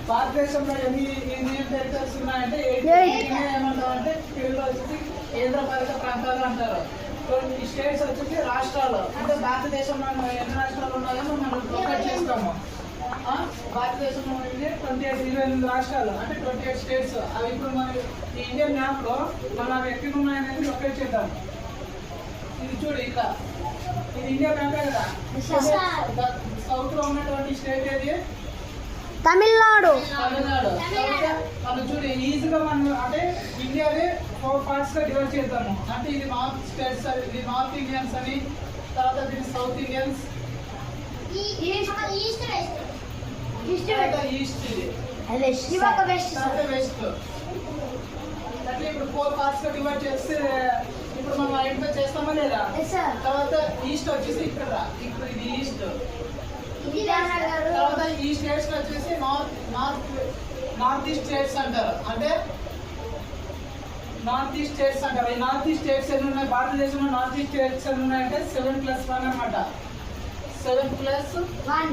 భారతదేశంలో ఎన్ని union territories ఉన్నాయంటే ఏమంటారంటే తెలుగులో వచ్చేసి కేంద్రపాలిత ప్రాంతాలు అంటారు. ఈ స్టేట్స్ వచ్చేసి రాష్ట్రాలు. అంటే భారతదేశంలో ఎన్ని రాష్ట్రాలు ఉన్నాయో మనం లొకేట్ చేస్తాము. భారతదేశంలో 28 రాష్ట్రాలు అంటే 28 స్టేట్స్. అవి ఇప్పుడు మన ఈ ఇండియన్ మ్యాప్ లో మనం అవి ఎక్కడ ఉన్నాయనేది లొకేట్ చేద్దాం. ఇది చూడు ఇక్కడ, ఇది ఇండియా మ్యాపే కదా. సౌత్ లో ఉన్నటువంటి స్టేట్ ఏది? తమిళనాడు. మనం చూడు ఈజీగా మనం అంటే ఇండియాని 4 పార్ట్స్ గా డివైడ్ చేద్దాము. అంటే ఇది నార్త్ స్టేట్స్, ఇది నార్త్ ఇండియన్స్ అని, తర్వాత దీని సౌత్ ఇండియన్స్, ఈస్ట్, వెస్ట్. అట్లా ఇప్పుడు 4 పార్ట్స్ గా డివైడ్ చేస్తే ఇప్పుడు మనం ఐడెంటిఫై చేస్తామా లేదా? తర్వాత ఈస్ట్ వచ్చేసి ఇక్కడ, ఇప్పుడు ఇది ఈస్ట్. తర్వాత ఈ స్టేట్స్ వచ్చేసి నార్త్ ఈస్ట్ స్టేట్స్ అంటారు. అంటే నార్త్ ఈస్ట్ స్టేట్స్ అంటారు. ఈ నార్త్ ఈస్ట్ స్టేట్స్ ఎన్ని ఉన్నాయి భారతదేశంలో? నార్త్ ఈస్ట్ స్టేట్స్ ఎన్ని ఉన్నాయంటే 7+1 అనమాట. 7+1